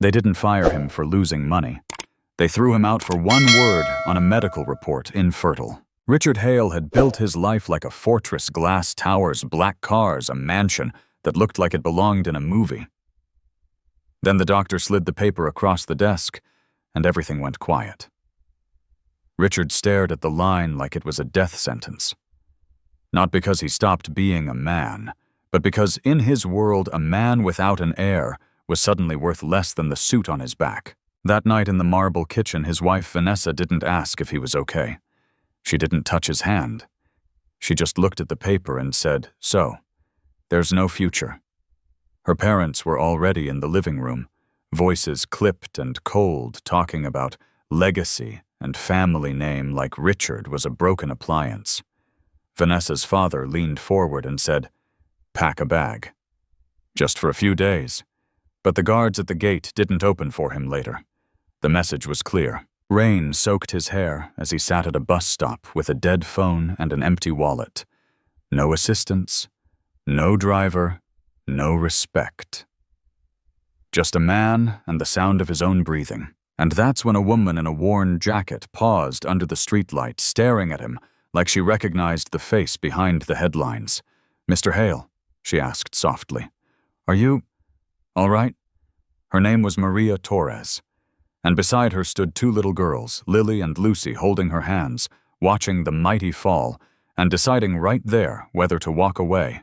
They didn't fire him for losing money. They threw him out for one word on a medical report: infertile. Richard Hale had built his life like a fortress: glass towers, black cars, a mansion that looked like it belonged in a movie. Then the doctor slid the paper across the desk, and everything went quiet. Richard stared at the line like it was a death sentence. Not because he stopped being a man, but because in his world a man without an heir was suddenly worth less than the suit on his back. That night in the marble kitchen, his wife Vanessa didn't ask if he was okay. She didn't touch his hand. She just looked at the paper and said, "So, there's no future." Her parents were already in the living room, voices clipped and cold, talking about legacy and family name like Richard was a broken appliance. Vanessa's father leaned forward and said, "Pack a bag." Just for a few days. But the guards at the gate didn't open for him later. The message was clear. Rain soaked his hair as he sat at a bus stop with a dead phone and an empty wallet. No assistance, no driver, no respect. Just a man and the sound of his own breathing. And that's when a woman in a worn jacket paused under the streetlight, staring at him like she recognized the face behind the headlines. "Mr. Hale," she asked softly, "are you all right?" Her name was Maria Torres, and beside her stood two little girls, Lily and Lucy, holding her hands, watching the mighty fall and deciding right there whether to walk away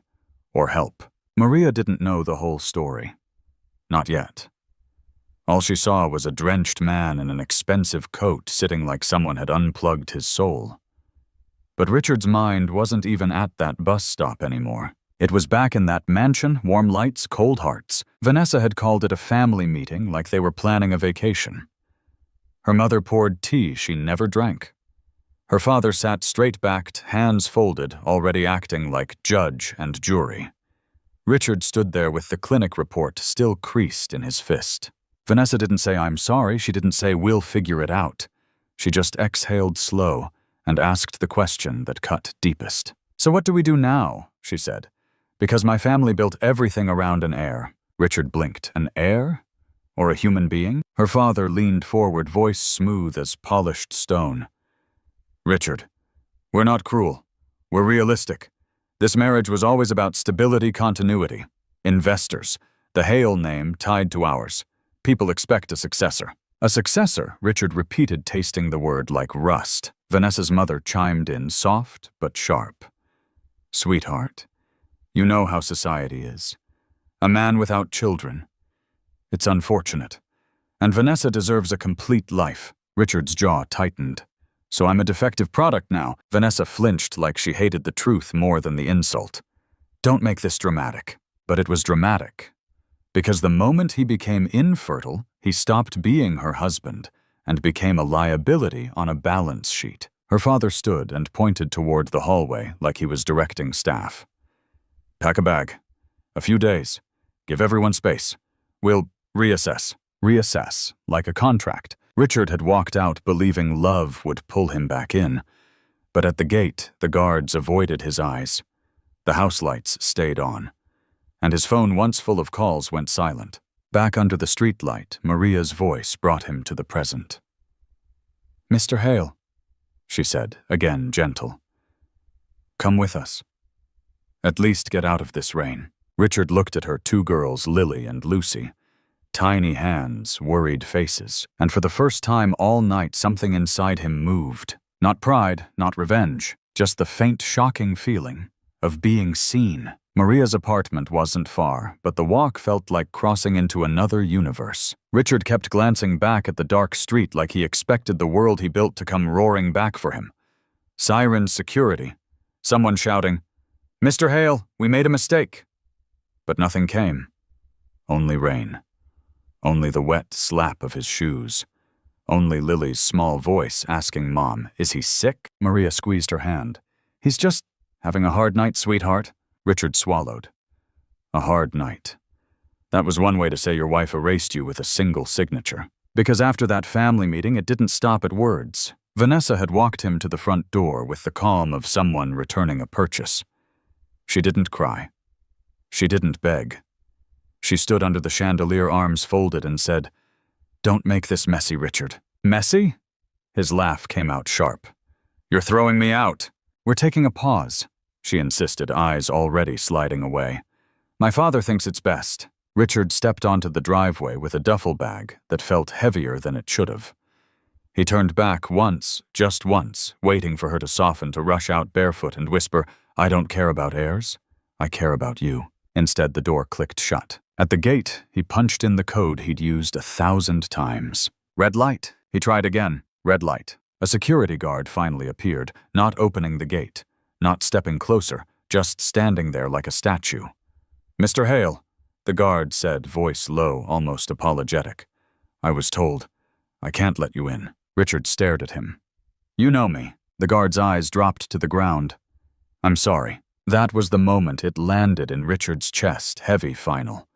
or help. Maria didn't know the whole story. Not yet. All she saw was a drenched man in an expensive coat sitting like someone had unplugged his soul. But Richard's mind wasn't even at that bus stop anymore. It was back in that mansion, warm lights, cold hearts. Vanessa had called it a family meeting like they were planning a vacation. Her mother poured tea she never drank. Her father sat straight-backed, hands folded, already acting like judge and jury. Richard stood there with the clinic report still creased in his fist. Vanessa didn't say, "I'm sorry." She didn't say, "We'll figure it out." She just exhaled slow and asked the question that cut deepest. "So what do we do now?" she said. "Because my family built everything around an heir." Richard blinked. An heir? Or a human being? Her father leaned forward, voice smooth as polished stone. "Richard, we're not cruel. We're realistic. This marriage was always about stability, continuity. Investors. The Hale name tied to ours. People expect a successor." "A successor," Richard repeated, tasting the word like rust. Vanessa's mother chimed in, soft but sharp. "Sweetheart, you know how society is. A man without children. It's unfortunate. And Vanessa deserves a complete life." Richard's jaw tightened. "So I'm a defective product now." Vanessa flinched like she hated the truth more than the insult. "Don't make this dramatic." But it was dramatic. Because the moment he became infertile, he stopped being her husband and became a liability on a balance sheet. Her father stood and pointed toward the hallway like he was directing staff. "Pack a bag. A few days. Give everyone space. We'll reassess." Reassess, like a contract. Richard had walked out believing love would pull him back in. But at the gate, the guards avoided his eyes. The house lights stayed on. And his phone, once full of calls, went silent. Back under the streetlight, Maria's voice brought him to the present. "Mr. Hale," she said, again gentle. "Come with us. At least get out of this rain." Richard looked at her two girls, Lily and Lucy. Tiny hands, worried faces, and for the first time all night something inside him moved. Not pride, not revenge, just the faint, shocking feeling of being seen. Maria's apartment wasn't far, but the walk felt like crossing into another universe. Richard kept glancing back at the dark street like he expected the world he built to come roaring back for him. Sirens, security, someone shouting, "Mr. Hale, we made a mistake." But nothing came. Only rain. Only the wet slap of his shoes. Only Lily's small voice asking Mom, "Is he sick?" Maria squeezed her hand. "He's just having a hard night, sweetheart." Richard swallowed. A hard night. That was one way to say your wife erased you with a single signature. Because after that family meeting, it didn't stop at words. Vanessa had walked him to the front door with the calm of someone returning a purchase. She didn't cry. She didn't beg. She stood under the chandelier, arms folded, and said, Don't make this messy, Richard. Messy? His laugh came out sharp. You're throwing me out. We're taking a pause, she insisted, eyes already sliding away. My father thinks it's best. Richard stepped onto the driveway with a duffel bag that felt heavier than it should have. He turned back once, just once, waiting for her to soften, to rush out barefoot and whisper, I don't care about heirs. I care about you. Instead, the door clicked shut. At the gate, he punched in the code he'd used 1,000 times. Red light. He tried again. Red light. A security guard finally appeared, not opening the gate, not stepping closer, just standing there like a statue. Mr. Hale, the guard said, voice low, almost apologetic. I was told. I can't let you in. Richard stared at him. You know me. The guard's eyes dropped to the ground. I'm sorry. That was the moment it landed in Richard's chest, heavy final.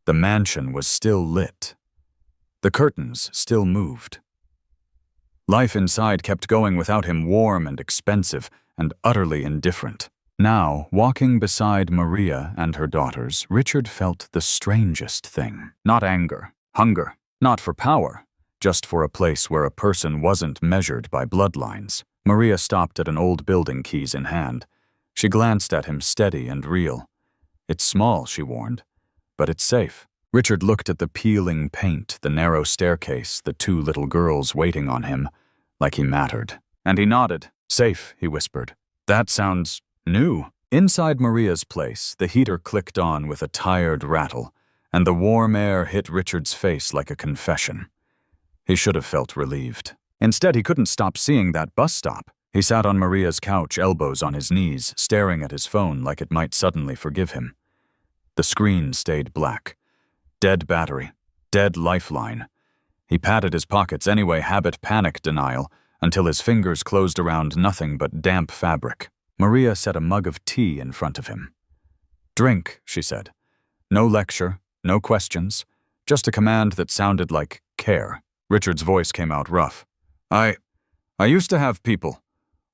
The mansion was still lit. The curtains still moved. Life inside kept going without him, warm and expensive and utterly indifferent. Now, walking beside Maria and her daughters, Richard felt the strangest thing. Not anger, hunger, not for power, just for a place where a person wasn't measured by bloodlines. Maria stopped at an old building, keys in hand. She glanced at him, steady and real. It's small, she warned, but it's safe. Richard looked at the peeling paint, the narrow staircase, the 2 little girls waiting on him, like he mattered. And he nodded. Safe, he whispered. That sounds new. Inside Maria's place, the heater clicked on with a tired rattle, and the warm air hit Richard's face like a confession. He should have felt relieved. Instead, he couldn't stop seeing that bus stop. He sat on Maria's couch, elbows on his knees, staring at his phone like it might suddenly forgive him. The screen stayed black. Dead battery. Dead lifeline. He patted his pockets anyway, habit, panic denial, until his fingers closed around nothing but damp fabric. Maria set a mug of tea in front of him. Drink, she said. No lecture, no questions, just a command that sounded like care. Richard's voice came out rough. I used to have people.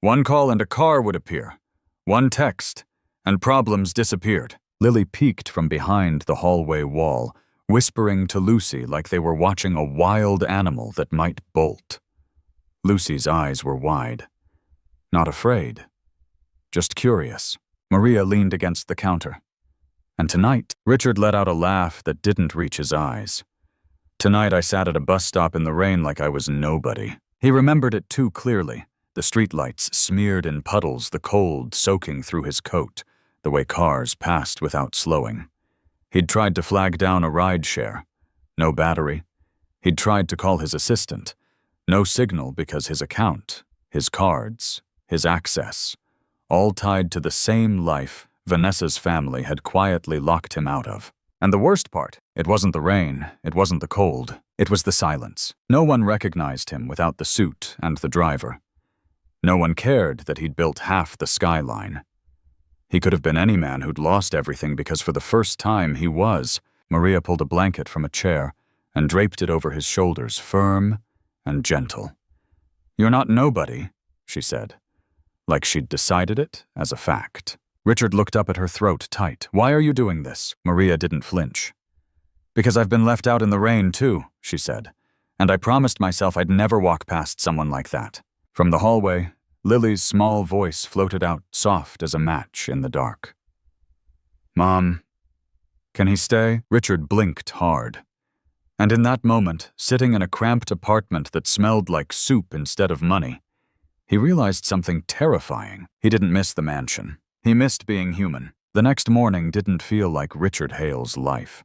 One call and a car would appear. One text, and problems disappeared. Lily peeked from behind the hallway wall, whispering to Lucy like they were watching a wild animal that might bolt. Lucy's eyes were wide. Not afraid. Just curious. Maria leaned against the counter. And tonight, Richard let out a laugh that didn't reach his eyes. Tonight I sat at a bus stop in the rain like I was nobody. He remembered it too clearly. The streetlights smeared in puddles, the cold soaking through his coat, the way cars passed without slowing. He'd tried to flag down a ride-share. No battery. He'd tried to call his assistant. No signal because his account, his cards, his access, all tied to the same life Vanessa's family had quietly locked him out of. And the worst part, it wasn't the rain, it wasn't the cold, it was the silence. No one recognized him without the suit and the driver. No one cared that he'd built half the skyline. He could have been any man who'd lost everything because for the first time he was. Maria pulled a blanket from a chair and draped it over his shoulders, firm and gentle. You're not nobody, she said, like she'd decided it as a fact. Richard looked up at her throat tight. Why are you doing this? Maria didn't flinch. Because I've been left out in the rain too, she said, and I promised myself I'd never walk past someone like that. From the hallway, Lily's small voice floated out soft as a match in the dark. Mom, can he stay? Richard blinked hard. And in that moment, sitting in a cramped apartment that smelled like soup instead of money, he realized something terrifying. He didn't miss the mansion. He missed being human. The next morning didn't feel like Richard Hale's life.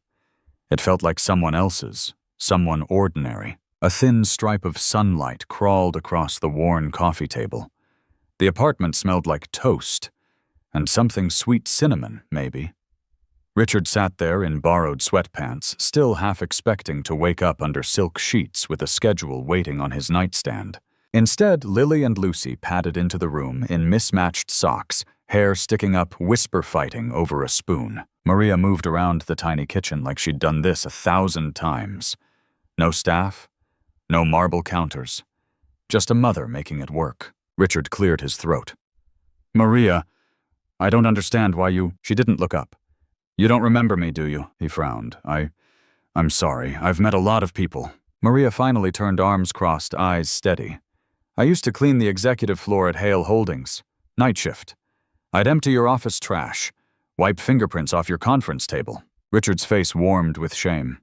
It felt like someone else's, someone ordinary. A thin stripe of sunlight crawled across the worn coffee table. The apartment smelled like toast, and something sweet cinnamon, maybe. Richard sat there in borrowed sweatpants, still half expecting to wake up under silk sheets with a schedule waiting on his nightstand. Instead, Lily and Lucy padded into the room in mismatched socks, hair sticking up, whisper fighting over a spoon. Maria moved around the tiny kitchen like she'd done this 1,000 times. No staff, no marble counters, just a mother making it work. Richard cleared his throat. Maria, I don't understand why you... She didn't look up. You don't remember me, do you? He frowned. I'm sorry. I've met a lot of people. Maria finally turned, arms crossed, eyes steady. I used to clean the executive floor at Hale Holdings. Night shift. I'd empty your office trash, wipe fingerprints off your conference table. Richard's face warmed with shame.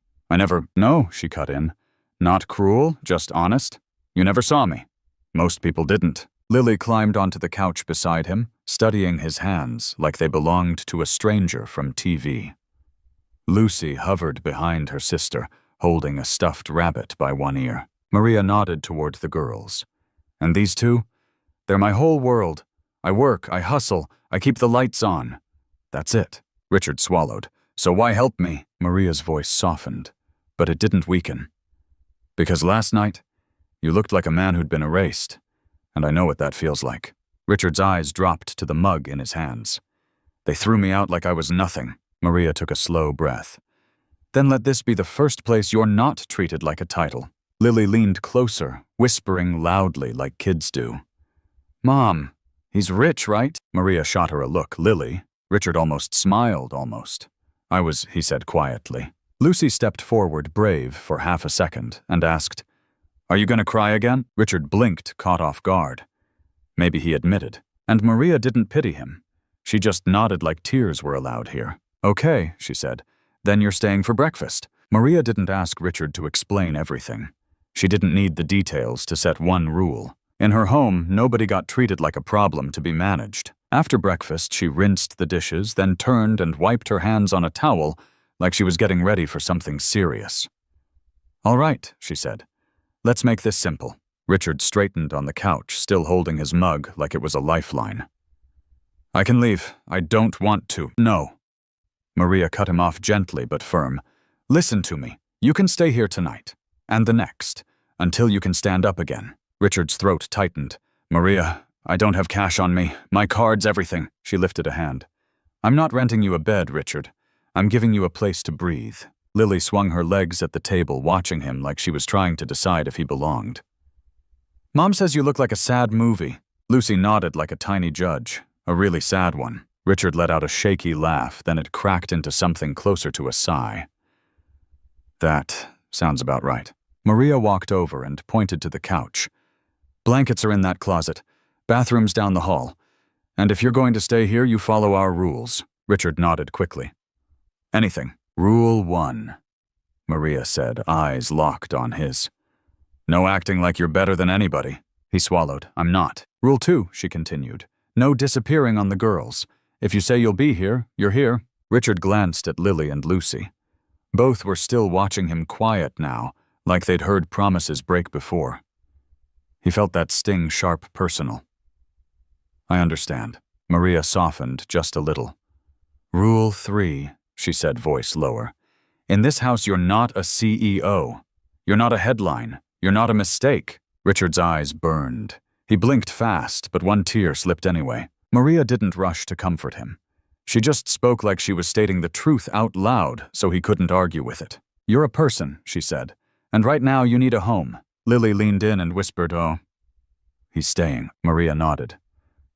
No, she cut in. Not cruel, just honest. You never saw me. Most people didn't. Lily climbed onto the couch beside him, studying his hands like they belonged to a stranger from TV. Lucy hovered behind her sister, holding a stuffed rabbit by one ear. Maria nodded toward the girls. And these two? They're my whole world. I work, I hustle, I keep the lights on. That's it. Richard swallowed. So why help me? Maria's voice softened, but it didn't weaken. Because last night, you looked like a man who'd been erased, and I know what that feels like. Richard's eyes dropped to the mug in his hands. They threw me out like I was nothing. Maria took a slow breath. Then let this be the first place you're not treated like a title. Lily leaned closer, whispering loudly like kids do. Mom, he's rich, right? Maria shot her a look. Lily. Richard almost smiled, almost. He said quietly. Lucy stepped forward, brave, for half a second, and asked, Are you going to cry again? Richard blinked, caught off guard. Maybe he admitted. And Maria didn't pity him. She just nodded like tears were allowed here. Okay, she said. Then you're staying for breakfast. Maria didn't ask Richard to explain everything. She didn't need the details to set one rule. In her home, nobody got treated like a problem to be managed. After breakfast, she rinsed the dishes, then turned and wiped her hands on a towel like she was getting ready for something serious. All right, she said. Let's make this simple. Richard straightened on the couch, still holding his mug like it was a lifeline. I can leave. I don't want to. No. Maria cut him off gently but firm. Listen to me. You can stay here tonight. And the next. Until you can stand up again. Richard's throat tightened. Maria, I don't have cash on me. My cards, everything. She lifted a hand. I'm not renting you a bed, Richard. I'm giving you a place to breathe. Lily swung her legs at the table, watching him like she was trying to decide if he belonged. Mom says you look like a sad movie. Lucy nodded like a tiny judge. A really sad one. Richard let out a shaky laugh, then it cracked into something closer to a sigh. That sounds about right. Maria walked over and pointed to the couch. Blankets are in that closet. Bathroom's down the hall. And if you're going to stay here, you follow our rules. Richard nodded quickly. Anything. Rule 1, Maria said, eyes locked on his. No acting like you're better than anybody. He swallowed. I'm not. Rule 2, she continued. No disappearing on the girls. If you say you'll be here, you're here. Richard glanced at Lily and Lucy. Both were still watching him quiet now, like they'd heard promises break before. He felt that sting sharp personal. I understand. Maria softened just a little. Rule 3, she said, voice lower. In this house, you're not a CEO. You're not a headline. You're not a mistake. Richard's eyes burned. He blinked fast, but one tear slipped anyway. Maria didn't rush to comfort him. She just spoke like she was stating the truth out loud, so he couldn't argue with it. You're a person, she said, and right now you need a home. Lily leaned in and whispered, Oh. He's staying. Maria nodded.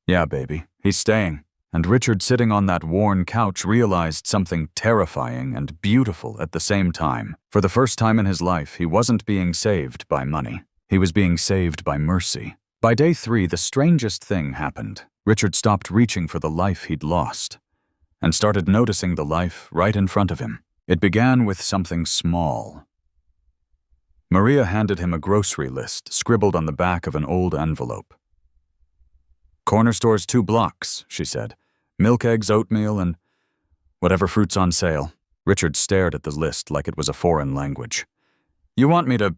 Yeah, baby, he's staying. And Richard, sitting on that worn couch, realized something terrifying and beautiful at the same time. For the first time in his life, he wasn't being saved by money. He was being saved by mercy. By day 3, the strangest thing happened. Richard stopped reaching for the life he'd lost and started noticing the life right in front of him. It began with something small. Maria handed him a grocery list scribbled on the back of an old envelope. Corner store's 2 blocks, she said. Milk, eggs, oatmeal, and whatever fruit's on sale. Richard stared at the list like it was a foreign language. You want me to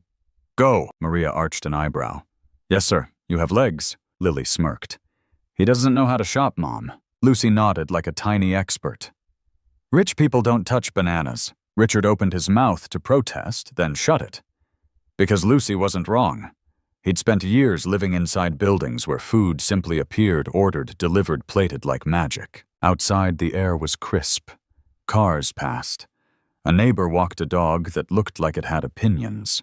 go? Maria arched an eyebrow. Yes, sir. You have legs. Lily smirked. He doesn't know how to shop, Mom. Lucy nodded like a tiny expert. Rich people don't touch bananas. Richard opened his mouth to protest, then shut it. Because Lucy wasn't wrong. He'd spent years living inside buildings where food simply appeared, ordered, delivered, plated like magic. Outside, the air was crisp. Cars passed. A neighbor walked a dog that looked like it had opinions.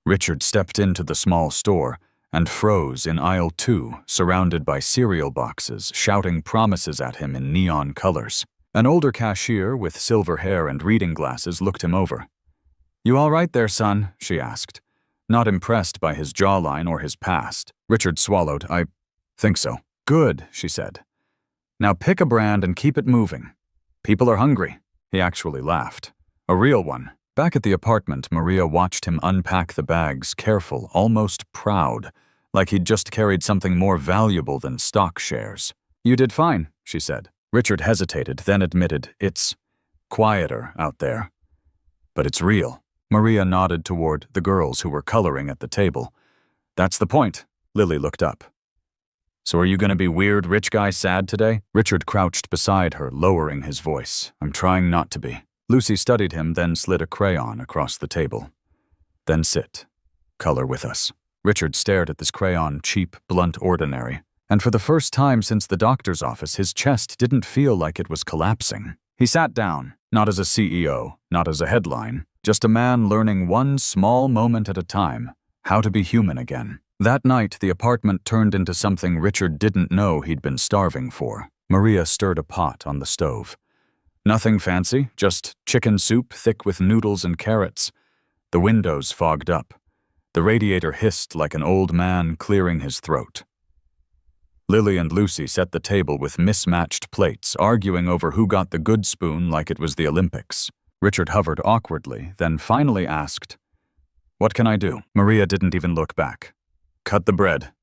Richard stepped into the small store and froze in aisle 2, surrounded by cereal boxes, shouting promises at him in neon colors. An older cashier with silver hair and reading glasses looked him over. "You all right there, son?" she asked, not impressed by his jawline or his past. Richard swallowed. "I think so." "Good," she said. "Now pick a brand and keep it moving. People are hungry." He actually laughed. A real one. Back at the apartment, Maria watched him unpack the bags, careful, almost proud, like he'd just carried something more valuable than stock shares. "You did fine," she said. Richard hesitated, then admitted, "It's quieter out there. But it's real." Maria nodded toward the girls who were coloring at the table. "That's the point." Lily looked up. "So are you going to be weird rich guy sad today?" Richard crouched beside her, lowering his voice. "I'm trying not to be." Lucy studied him, then slid a crayon across the table. "Then sit. Color with us." Richard stared at this crayon, cheap, blunt, ordinary. And for the first time since the doctor's office, his chest didn't feel like it was collapsing. He sat down, not as a CEO, not as a headline, just a man learning one small moment at a time, how to be human again. That night, the apartment turned into something Richard didn't know he'd been starving for. Maria stirred a pot on the stove. Nothing fancy, just chicken soup thick with noodles and carrots. The windows fogged up. The radiator hissed like an old man clearing his throat. Lily and Lucy set the table with mismatched plates, arguing over who got the good spoon like it was the Olympics. Richard hovered awkwardly, then finally asked, "What can I do?" Maria didn't even look back. "Cut the bread.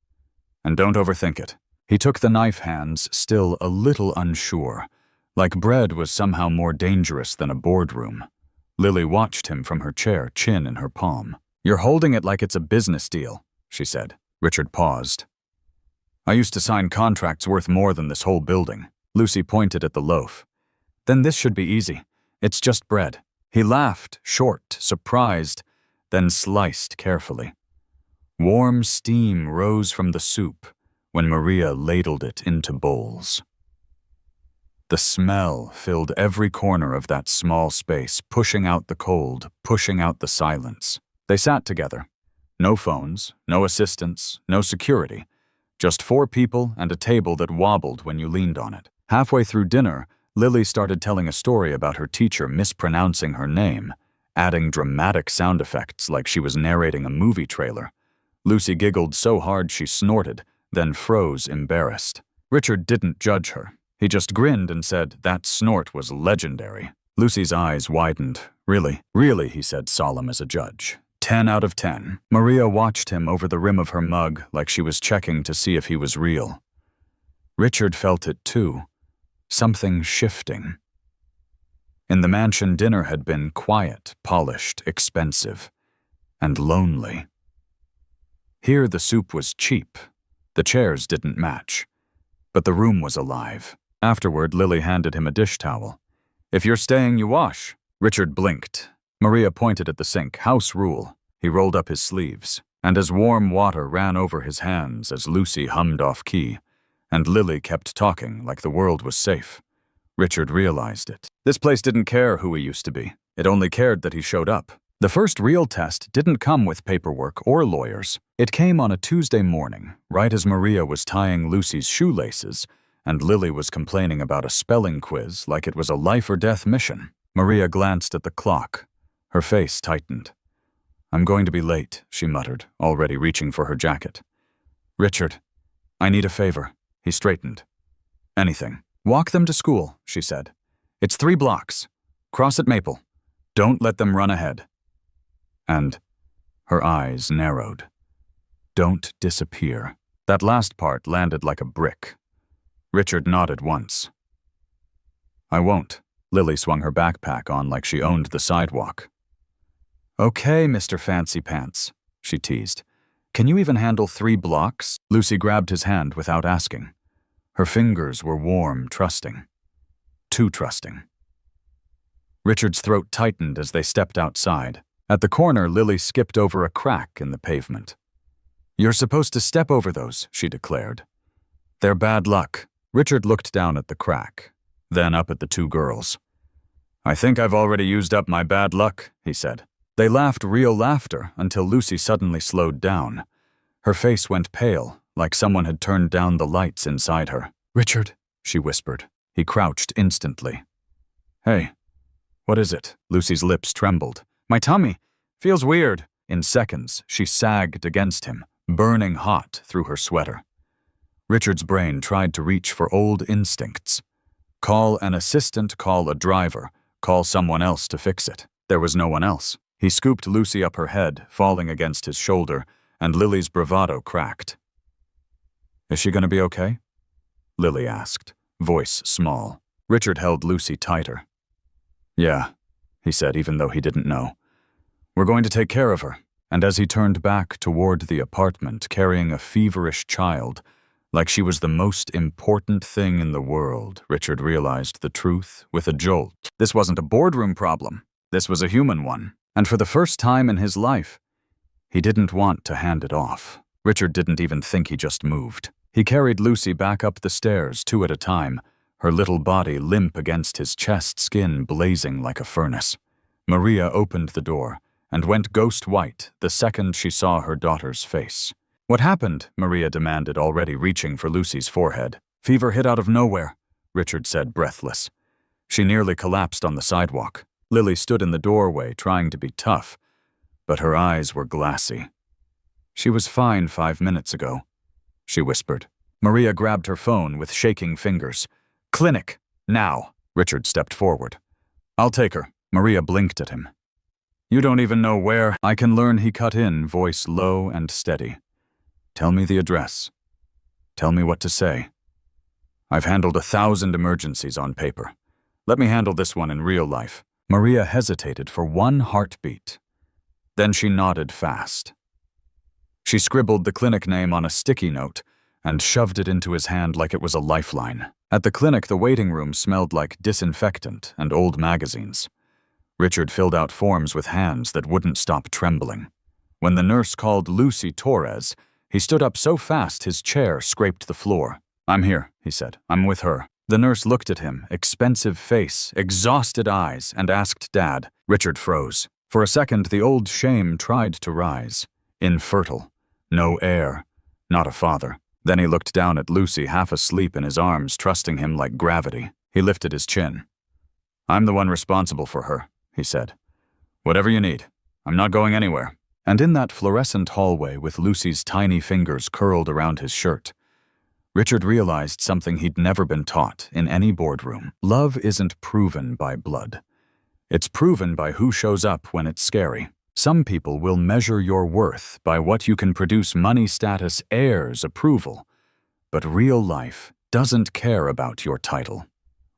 And don't overthink it." He took the knife hands, still a little unsure, like bread was somehow more dangerous than a boardroom. Lily watched him from her chair, chin in her palm. "You're holding it like it's a business deal," she said. Richard paused. "I used to sign contracts worth more than this whole building." Lucy pointed at the loaf. "Then this should be easy. It's just bread." He laughed, short, surprised, then sliced carefully. Warm steam rose from the soup when Maria ladled it into bowls. The smell filled every corner of that small space, pushing out the cold, pushing out the silence. They sat together. No phones, no assistants, no security. Just 4 people and a table that wobbled when you leaned on it. Halfway through dinner, Lily started telling a story about her teacher mispronouncing her name, adding dramatic sound effects like she was narrating a movie trailer. Lucy giggled so hard she snorted, then froze embarrassed. Richard didn't judge her. He just grinned and said that snort was legendary. Lucy's eyes widened. "Really?" "Really," he said, solemn as a judge. 10 out of 10. Maria watched him over the rim of her mug like she was checking to see if he was real. Richard felt it too. Something shifting. In the mansion, dinner had been quiet, polished, expensive, and lonely. Here the soup was cheap. The chairs didn't match. But the room was alive. Afterward, Lily handed him a dish towel. "If you're staying, you wash." Richard blinked. Maria pointed at the sink. "House rule." He rolled up his sleeves, and as warm water ran over his hands as Lucy hummed off key, and Lily kept talking like the world was safe. Richard realized it. This place didn't care who he used to be. It only cared that he showed up. The first real test didn't come with paperwork or lawyers. It came on a Tuesday morning, right as Maria was tying Lucy's shoelaces, and Lily was complaining about a spelling quiz like it was a life-or-death mission. Maria glanced at the clock. Her face tightened. "I'm going to be late," she muttered, already reaching for her jacket. "Richard, I need a favor." He straightened. "Anything." "Walk them to school," she said. "It's 3 blocks. Cross at Maple. Don't let them run ahead." And her eyes narrowed. "Don't disappear." That last part landed like a brick. Richard nodded once. "I won't." Lily swung her backpack on like she owned the sidewalk. "Okay, Mr. Fancy Pants," she teased. "Can you even handle 3 blocks?" Lucy grabbed his hand without asking. Her fingers were warm, trusting. Too trusting. Richard's throat tightened as they stepped outside. At the corner, Lily skipped over a crack in the pavement. "You're supposed to step over those," she declared. "They're bad luck." Richard looked down at the crack, then up at the 2 girls. "I think I've already used up my bad luck," he said. They laughed real laughter until Lucy suddenly slowed down. Her face went pale, like someone had turned down the lights inside her. "Richard," she whispered. He crouched instantly. "Hey, what is it?" Lucy's lips trembled. "My tummy. Feels weird. In seconds, she sagged against him, burning hot through her sweater. Richard's brain tried to reach for old instincts. Call an assistant, call a driver, call someone else to fix it. There was no one else. He scooped Lucy up her head, falling against his shoulder, and Lily's bravado cracked. Is she going to be okay? Lily asked, voice small. Richard held Lucy tighter. Yeah, he said, even though he didn't know. We're going to take care of her. And as he turned back toward the apartment, carrying a feverish child, like she was the most important thing in the world, Richard realized the truth with a jolt. This wasn't a boardroom problem. This was a human one. And for the first time in his life, he didn't want to hand it off. Richard didn't even think he just moved. He carried Lucy back up the stairs, 2 at a time, her little body limp against his chest, skin blazing like a furnace. Maria opened the door and went ghost white the second she saw her daughter's face. What happened? Maria demanded, already reaching for Lucy's forehead. Fever hit out of nowhere, Richard said, breathless. She nearly collapsed on the sidewalk. Lily stood in the doorway, trying to be tough, but her eyes were glassy. She was fine 5 minutes ago, she whispered. Maria grabbed her phone with shaking fingers. Clinic, now. Richard stepped forward. I'll take her. Maria blinked at him. You don't even know where. I can learn, he cut in, voice low and steady. Tell me the address. Tell me what to say. I've handled 1,000 emergencies on paper. Let me handle this one in real life. Maria hesitated for 1 heartbeat. Then she nodded fast. She scribbled the clinic name on a sticky note and shoved it into his hand like it was a lifeline. At the clinic, the waiting room smelled like disinfectant and old magazines. Richard filled out forms with hands that wouldn't stop trembling. When the nurse called Lucy Torres, he stood up so fast his chair scraped the floor. I'm here, he said. I'm with her. The nurse looked at him, expensive face, exhausted eyes, and asked Dad. Richard froze. For a second, the old shame tried to rise. Infertile. No heir. Not a father. Then he looked down at Lucy, half asleep in his arms, trusting him like gravity. He lifted his chin. I'm the one responsible for her, he said. Whatever you need. I'm not going anywhere. And in that fluorescent hallway with Lucy's tiny fingers curled around his shirt, Richard realized something he'd never been taught in any boardroom. Love isn't proven by blood. It's proven by who shows up when it's scary. Some people will measure your worth by what you can produce, money, status, heirs, approval. But real life doesn't care about your title.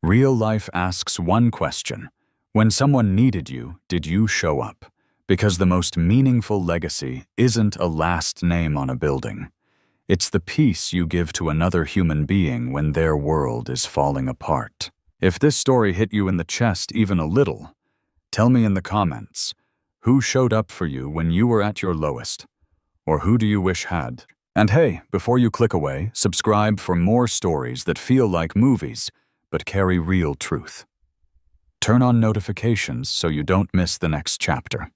Real life asks one question. When someone needed you, did you show up? Because the most meaningful legacy isn't a last name on a building. It's the peace you give to another human being when their world is falling apart. If this story hit you in the chest even a little, tell me in the comments, who showed up for you when you were at your lowest? Or who do you wish had? And hey, before you click away, subscribe for more stories that feel like movies, but carry real truth. Turn on notifications so you don't miss the next chapter.